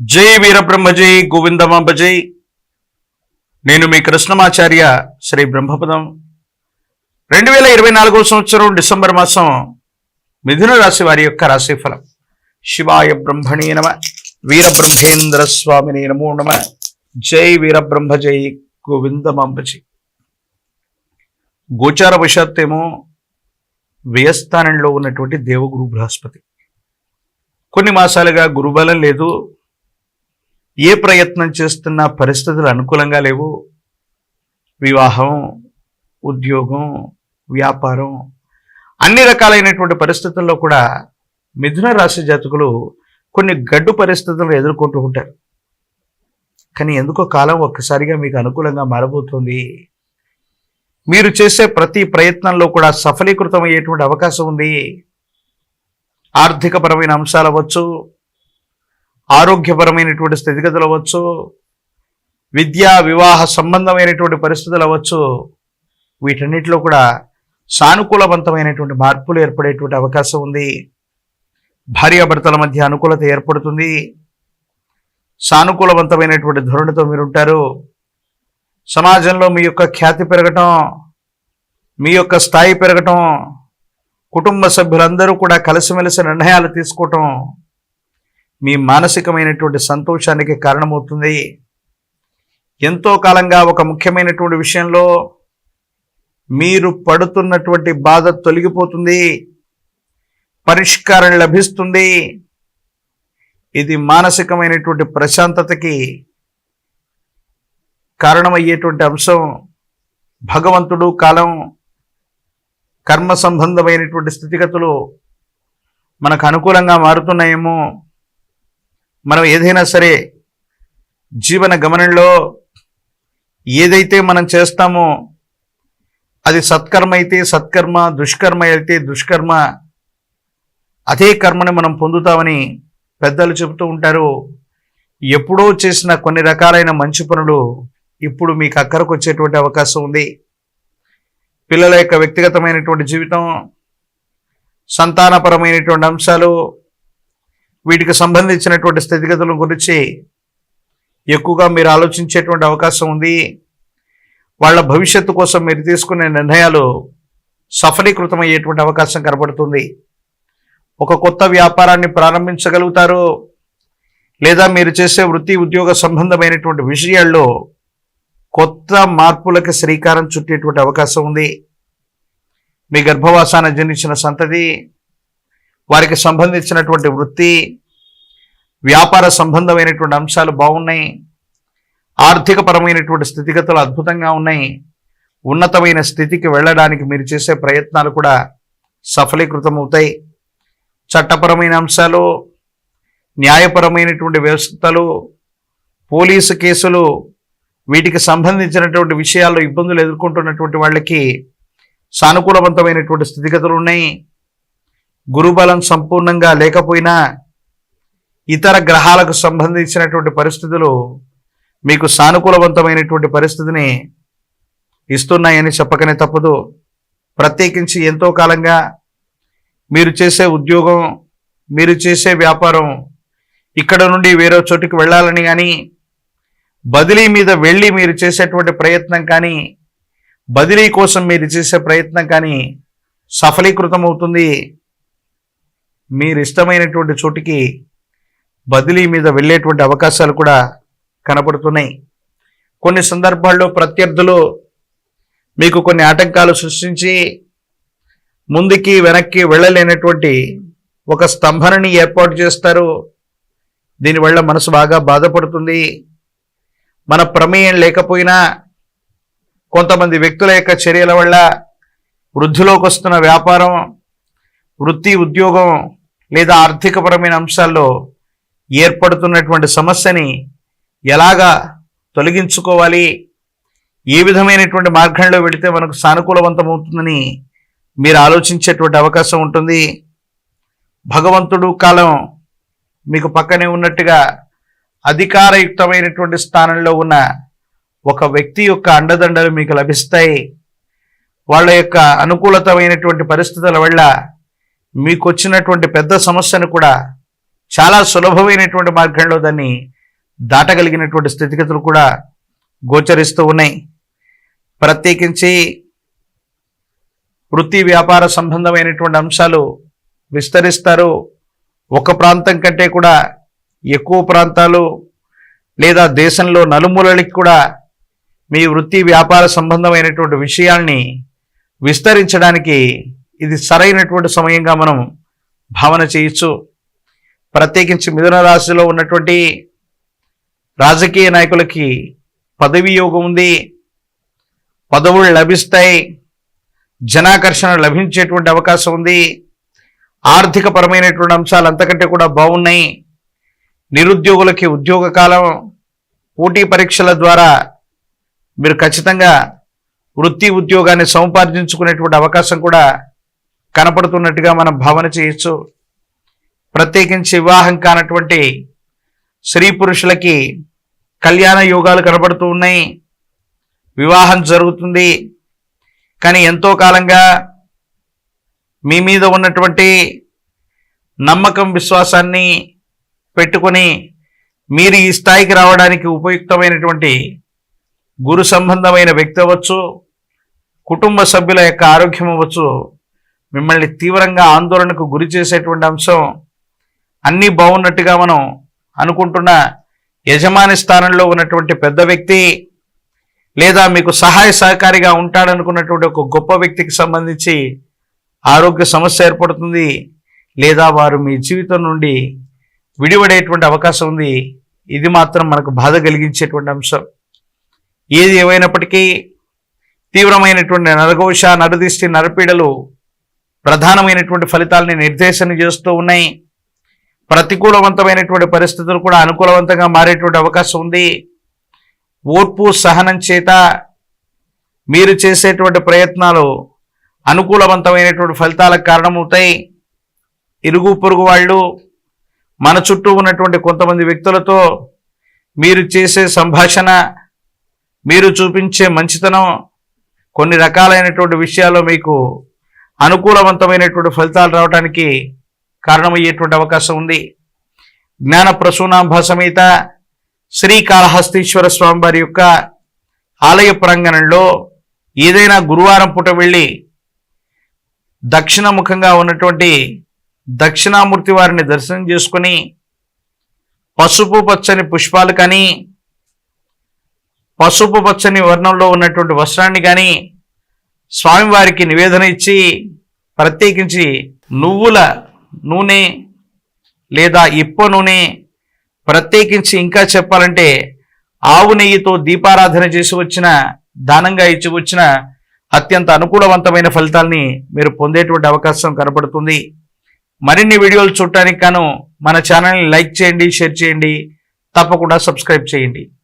జై వీరబ్రహ్మ జై గోవిందమాంబ జై. నేను మీ కృష్ణమాచార్య శ్రీ బ్రహ్మపదం. 2024 సంవత్సరం డిసెంబర్ మాసం మిథున రాశి వారి యొక్క రాశిఫలం. శివాయ బ్రహ్మణే నమ. వీరబ్రహ్మేంద్ర స్వామిని నమో నమ. జై వీరబ్రహ్మ జై గోవిందమాంబ జై. గోచార వశాత్తేమో వ్యయస్థానంలో ఉన్నటువంటి దేవగురు బృహస్పతి కొన్ని మాసాలుగా గురుబలం లేదు. ఏ ప్రయత్నం చేస్తున్నా పరిస్థితులు అనుకూలంగా లేవు. వివాహం, ఉద్యోగం, వ్యాపారం, అన్ని రకాలైనటువంటి పరిస్థితుల్లో కూడా మిథున రాశి జాతకులు కొన్ని గడ్డు పరిస్థితులను ఎదుర్కొంటూ ఉంటారు. కానీ ఎందుకో కాలం ఒక్కసారిగా మీకు అనుకూలంగా మారబోతుంది. మీరు చేసే ప్రతి ప్రయత్నంలో కూడా సఫలీకృతం అయ్యేటువంటి అవకాశం ఉంది. ఆర్థికపరమైన అంశాలు అవ్వచ్చు, ఆరోగ్యపరమైనటువంటి స్థితిగతులు అవ్వచ్చు, విద్యా వివాహ సంబంధమైనటువంటి పరిస్థితులు అవ్వచ్చు. వీటన్నిటిలో కూడా సానుకూలవంతమైనటువంటి మార్పులు ఏర్పడేటువంటి అవకాశం ఉంది. భార్యాభర్తల మధ్య అనుకూలత ఏర్పడుతుంది. సానుకూలవంతమైనటువంటి ధోరణితో మీరుంటారు. సమాజంలో మీ యొక్క ఖ్యాతి పెరగటం, మీ యొక్క స్థాయి పెరగటం, కుటుంబ సభ్యులందరూ కూడా కలిసిమెలిసి నిర్ణయాలు తీసుకోవటం మీ మానసికమైనటువంటి సంతోషానికి కారణమవుతుంది. ఎంతో కాలంగా ఒక ముఖ్యమైనటువంటి విషయంలో మీరు పడుతున్నటువంటి బాధ తొలగిపోతుంది, పరిష్కారం లభిస్తుంది. ఇది మానసికమైనటువంటి ప్రశాంతతకి కారణమయ్యేటువంటి అంశం. భగవంతుడు, కాలం, కర్మ సంబంధమైనటువంటి స్థితిగతులు మనకు అనుకూలంగా మారుతున్నాయేమో. మనం ఏదైనా సరే జీవన గమనంలో ఏదైతే మనం చేస్తామో అది సత్కర్మ అయితే సత్కర్మ, దుష్కర్మ అయితే దుష్కర్మ, అదే కర్మని మనం పొందుతామని పెద్దలు చెబుతూ ఉంటారు. ఎప్పుడో చేసిన కొన్ని రకాలైన మంచి పనులు ఇప్పుడు మీకు అక్కరకు వచ్చేటువంటి అవకాశం ఉంది. పిల్లల యొక్క వ్యక్తిగతమైనటువంటి జీవితం, సంతానపరమైనటువంటి అంశాలు, వీటికి సంబంధించినటువంటి స్థితిగతుల గురించి ఎక్కువగా మీరు ఆలోచించేటువంటి అవకాశం ఉంది. వాళ్ళ భవిష్యత్తు కోసం మీరు తీసుకునే నిర్ణయాలు సఫలీకృతమయ్యేటువంటి అవకాశం కనబడుతుంది. ఒక కొత్త వ్యాపారాన్ని ప్రారంభించగలుగుతారు, లేదా మీరు చేసే వృత్తి ఉద్యోగ సంబంధమైనటువంటి విషయాల్లో కొత్త మార్పులకు శ్రీకారం చుట్టేటువంటి అవకాశం ఉంది. మీ గర్భవాసాన జన్మించిన సంతతి, వారికి సంబంధించినటువంటి వృత్తి వ్యాపార సంబంధమైనటువంటి అంశాలు బాగున్నాయి. ఆర్థికపరమైనటువంటి స్థితిగతులు అద్భుతంగా ఉన్నాయి. ఉన్నతమైన స్థితికి వెళ్ళడానికి మీరు చేసే ప్రయత్నాలు కూడా సఫలీకృతం అవుతాయి. చట్టపరమైన అంశాలు, న్యాయపరమైనటువంటి వ్యవస్థలు, పోలీసు కేసులు, వీటికి సంబంధించినటువంటి విషయాల్లో ఇబ్బందులు ఎదుర్కొంటున్నటువంటి వాళ్ళకి సానుకూలవంతమైనటువంటి స్థితిగతులు ఉన్నాయి. గురుబలం సంపూర్ణంగా లేకపోయినా ఇతర గ్రహాలకు సంబంధించినటువంటి పరిస్థితులు మీకు సానుకూలవంతమైనటువంటి పరిస్థితిని ఇస్తున్నాయని చెప్పకనే తప్పదు. ప్రత్యేకించి ఎంతో కాలంగా మీరు చేసే ఉద్యోగం, మీరు చేసే వ్యాపారం ఇక్కడ నుండి వేరే చోటుకి వెళ్ళాలని కానీ, బదిలీ మీద వెళ్ళి మీరు చేసేటువంటి ప్రయత్నం కానీ, బదిలీ కోసం మీరు చేసే ప్రయత్నం కానీ సఫలీకృతం అవుతుంది. మీరు ఇష్టమైనటువంటి చోటికి బదిలీ మీద వెళ్ళేటువంటి అవకాశాలు కూడా కనపడుతున్నాయి. కొన్ని సందర్భాల్లో ప్రత్యర్థులు మీకు కొన్ని ఆటంకాలు సృష్టించి ముందుకి వెనక్కి వెళ్ళలేనటువంటి ఒక స్తంభనని ఏర్పాటు చేస్తారు. దీనివల్ల మనసు బాగా బాధపడుతుంది. మన ప్రమేయం లేకపోయినా కొంతమంది వ్యక్తుల యొక్క చర్యల వల్ల వృద్ధిలోకి వస్తున్న వ్యాపారం, వృత్తి ఉద్యోగం లేదా ఆర్థికపరమైన అంశాల్లో ఏర్పడుతున్నటువంటి సమస్యని ఎలాగా తొలగించుకోవాలి, ఏ విధమైనటువంటి మార్గంలో వెళితే మనకు సానుకూలవంతమవుతుందని మీరు ఆలోచించేటువంటి అవకాశం ఉంటుంది. భగవంతుడు, కాలం మీకు పక్కనే ఉన్నట్టుగా అధికారయుక్తమైనటువంటి స్థానంలో ఉన్న ఒక వ్యక్తి యొక్క అండదండలు మీకు లభిస్తాయి. వాళ్ళ యొక్క అనుకూలతమైనటువంటి పరిస్థితుల వల్ల మీకు వచ్చినటువంటి పెద్ద సమస్యను కూడా చాలా సులభమైనటువంటి మార్గంలో దాన్ని దాటగలిగినటువంటి స్థితిగతులు కూడా గోచరిస్తూ ఉన్నాయి. ప్రత్యేకించి వృత్తి వ్యాపార సంబంధమైనటువంటి అంశాలు విస్తరిస్తారు. ఒక ప్రాంతం కంటే కూడా ఎక్కువ ప్రాంతాలు లేదా దేశంలో నలుమూలలకి కూడా మీ వృత్తి వ్యాపార సంబంధమైనటువంటి విషయాల్ని విస్తరించడానికి ఇది సరైనటువంటి సమయంగా మనం భావన చేయొచ్చు. ప్రత్యేకించి మిథున రాశిలో ఉన్నటువంటి రాజకీయ నాయకులకి పదవి యోగం ఉంది, పదవులు లభిస్తాయి, జనాకర్షణ లభించేటువంటి అవకాశం ఉంది. ఆర్థిక పరమైనటువంటి అంశాలు అంతకంటే కూడా బాగున్నాయి. నిరుద్యోగులకి ఉద్యోగ కాలం, పోటీ పరీక్షల ద్వారా మీరు ఖచ్చితంగా వృత్తి ఉద్యోగాన్ని సముపార్జించుకునేటువంటి అవకాశం కూడా కనపడుతున్నట్టుగా మనం భావన చేయొచ్చు. ప్రత్యేకించి వివాహం కానటువంటి స్త్రీ పురుషులకి కళ్యాణ యోగాలు కనపడుతూ ఉన్నాయి. వివాహం జరుగుతుంది. కానీ ఎంతో కాలంగా మీ మీద ఉన్నటువంటి నమ్మకం విశ్వాసాన్ని పెట్టుకొని మీరు ఈ స్థాయికి రావడానికి ఉపయుక్తమైనటువంటి గురు సంబంధమైన వ్యక్తి అవ్వచ్చు, కుటుంబ సభ్యుల యొక్క ఆరోగ్యం అవ్వచ్చు, మిమ్మల్ని తీవ్రంగా ఆందోళనకు గురి చేసేటువంటి అంశం. అన్నీ బాగున్నట్టుగా మనం అనుకుంటున్న యజమాని స్థానంలో ఉన్నటువంటి పెద్ద వ్యక్తి లేదా మీకు సహాయ సహకారిగా ఉంటాడనుకున్నటువంటి ఒక గొప్ప వ్యక్తికి సంబంధించి ఆరోగ్య సమస్య ఏర్పడుతుంది, లేదా వారు మీ జీవితం నుండి విడిపడేటువంటి అవకాశం ఉంది. ఇది మాత్రం మనకు బాధ కలిగించేటువంటి అంశం. ఏది ఏమైనప్పటికీ తీవ్రమైనటువంటి నరఘోష, నరదిష్టి, నరపీడలు ప్రధానమైనటువంటి ఫలితాలని నిర్దేశన చేస్తూ ఉన్నాయి. ప్రతికూలవంతమైనటువంటి పరిస్థితులు కూడా అనుకూలవంతంగా మారేటువంటి అవకాశం ఉంది. ఓర్పు సహనం చేత మీరు చేసేటువంటి ప్రయత్నాలు అనుకూలవంతమైనటువంటి ఫలితాలకు కారణమవుతాయి. ఇరుగు పొరుగు వాళ్ళు, మన చుట్టూ ఉన్నటువంటి కొంతమంది వ్యక్తులతో మీరు చేసే సంభాషణ, మీరు చూపించే మంచితనం కొన్ని రకాలైనటువంటి విషయాల్లో మీకు అనుకూలవంతమైనటువంటి ఫలితాలు రావడానికి కారణమయ్యేటువంటి అవకాశం ఉంది. జ్ఞాన ప్రసూనాంబ సమేత శ్రీకాళహస్తీశ్వర స్వామి వారి యొక్క ఆలయ ప్రాంగణంలో ఏదైనా గురువారం పూట వెళ్ళి దక్షిణముఖంగా ఉన్నటువంటి దక్షిణామూర్తి వారిని దర్శనం చేసుకుని పసుపు పచ్చని పుష్పాలు కానీ, పసుపు పచ్చని వర్ణంలో ఉన్నటువంటి వస్త్రాన్ని కానీ స్వామివారికి నివేదన ఇచ్చి, ప్రత్యేకించి నువ్వుల నూనె లేదా ఇప్ప నూనె, ప్రత్యేకించి ఇంకా చెప్పాలంటే ఆవు నెయ్యితో దీపారాధన చేసి వచ్చిన, దానంగా ఇచ్చి వచ్చిన అత్యంత అనుకూలవంతమైన ఫలితాల్ని మీరు పొందేటువంటి అవకాశం కనపడుతుంది. మరిన్ని వీడియోలు చూడటానికి గాను మన ఛానల్ని లైక్ చేయండి, షేర్ చేయండి, తప్పకుండా సబ్స్క్రైబ్ చేయండి.